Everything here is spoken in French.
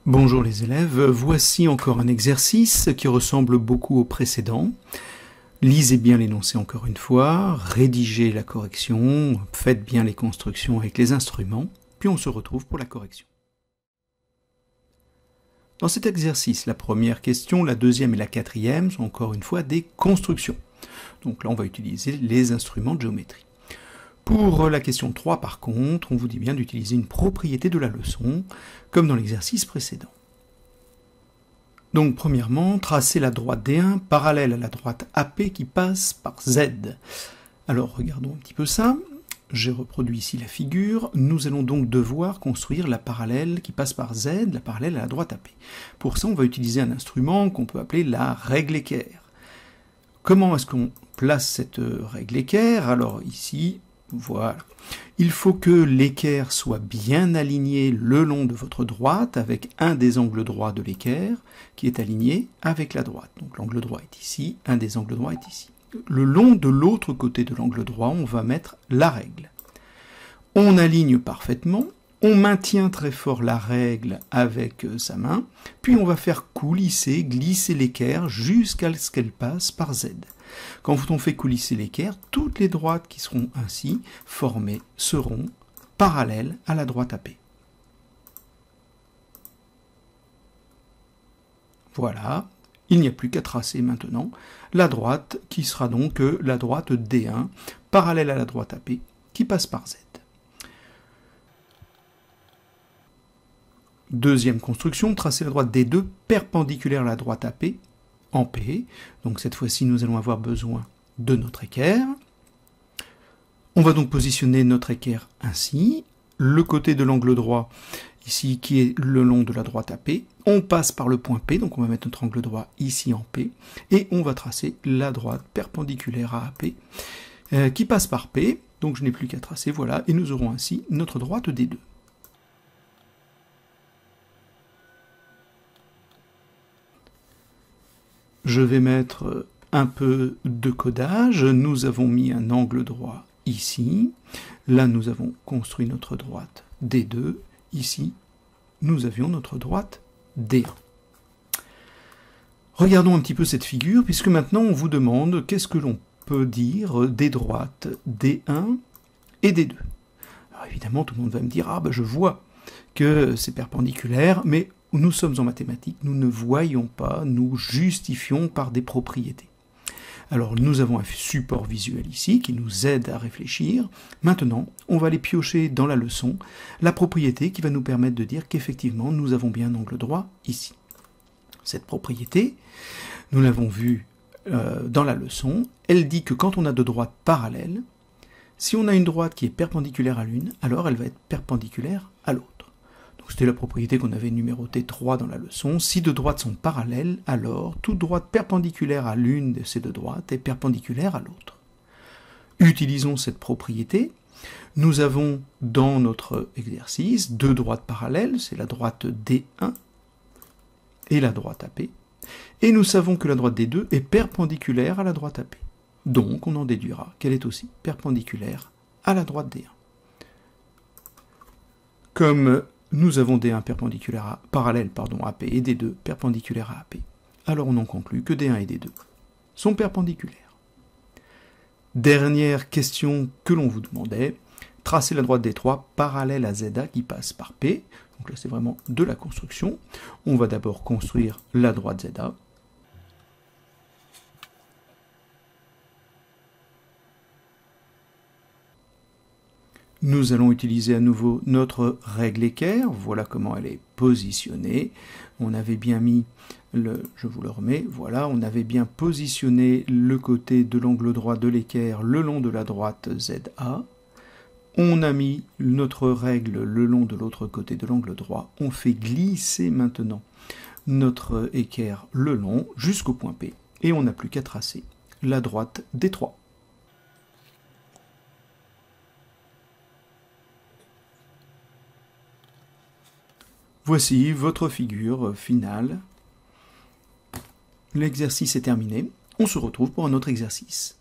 Bonjour les élèves, voici encore un exercice qui ressemble beaucoup au précédent. Lisez bien l'énoncé encore une fois, rédigez la correction, faites bien les constructions avec les instruments, puis on se retrouve pour la correction. Dans cet exercice, la première question, la deuxième et la quatrième sont encore une fois des constructions. Donc là, on va utiliser les instruments de géométrie. Pour la question 3, par contre, on vous dit bien d'utiliser une propriété de la leçon, comme dans l'exercice précédent. Donc, premièrement, tracez la droite D1 parallèle à la droite AP qui passe par Z. Alors, regardons un petit peu ça. J'ai reproduit ici la figure. Nous allons donc devoir construire la parallèle qui passe par Z, la parallèle à la droite AP. Pour ça, on va utiliser un instrument qu'on peut appeler la règle équerre. Comment est-ce qu'on place cette règle équerre? Alors ici, voilà. Il faut que l'équerre soit bien aligné le long de votre droite avec un des angles droits de l'équerre qui est aligné avec la droite. Donc l'angle droit est ici, un des angles droits est ici. Le long de l'autre côté de l'angle droit, on va mettre la règle. On aligne parfaitement, on maintient très fort la règle avec sa main, puis on va faire coulisser, glisser l'équerre jusqu'à ce qu'elle passe par Z. Quand on fait coulisser l'équerre, toutes les droites qui seront ainsi formées seront parallèles à la droite AP. Voilà, il n'y a plus qu'à tracer maintenant la droite qui sera donc la droite D1, parallèle à la droite AP, qui passe par Z. Deuxième construction, tracer la droite D2 perpendiculaire à la droite AP, en P. Donc cette fois-ci, nous allons avoir besoin de notre équerre. On va donc positionner notre équerre ainsi. Le côté de l'angle droit, ici, qui est le long de la droite AP. On passe par le point P, donc on va mettre notre angle droit ici en P. Et on va tracer la droite perpendiculaire à AP, qui passe par P. Donc je n'ai plus qu'à tracer, voilà. Et nous aurons ainsi notre droite D2. Je vais mettre un peu de codage. Nous avons mis un angle droit ici. Là, nous avons construit notre droite D2. Ici, nous avions notre droite D1. Regardons un petit peu cette figure, puisque maintenant on vous demande qu'est-ce que l'on peut dire des droites D1 et D2. Alors évidemment, tout le monde va me dire « Ah, ben je vois que c'est perpendiculaire, mais nous sommes en mathématiques, nous ne voyons pas, nous justifions par des propriétés. » Alors nous avons un support visuel ici qui nous aide à réfléchir. Maintenant, on va aller piocher dans la leçon la propriété qui va nous permettre de dire qu'effectivement nous avons bien un angle droit ici. Cette propriété, nous l'avons vue dans la leçon, elle dit que quand on a deux droites parallèles, si on a une droite qui est perpendiculaire à l'une, alors elle va être perpendiculaire à l'autre. C'était la propriété qu'on avait numérotée 3 dans la leçon. Si deux droites sont parallèles, alors toute droite perpendiculaire à l'une de ces deux droites est perpendiculaire à l'autre. Utilisons cette propriété. Nous avons dans notre exercice deux droites parallèles, c'est la droite D1 et la droite AP. Et nous savons que la droite D2 est perpendiculaire à la droite AP. Donc on en déduira qu'elle est aussi perpendiculaire à la droite D1. Comme nous avons D1 perpendiculaire parallèle à AP et D2 perpendiculaire à AP. Alors on en conclut que D1 et D2 sont perpendiculaires. Dernière question que l'on vous demandait, tracer la droite D3 parallèle à ZA qui passe par P. Donc là c'est vraiment de la construction. On va d'abord construire la droite ZA. Nous allons utiliser à nouveau notre règle équerre. Voilà comment elle est positionnée. On avait bien mis, je vous le remets, voilà, on avait bien positionné le côté de l'angle droit de l'équerre le long de la droite ZA. On a mis notre règle le long de l'autre côté de l'angle droit. On fait glisser maintenant notre équerre le long jusqu'au point P. Et on n'a plus qu'à tracer la droite D3. Voici votre figure finale. L'exercice est terminé. On se retrouve pour un autre exercice.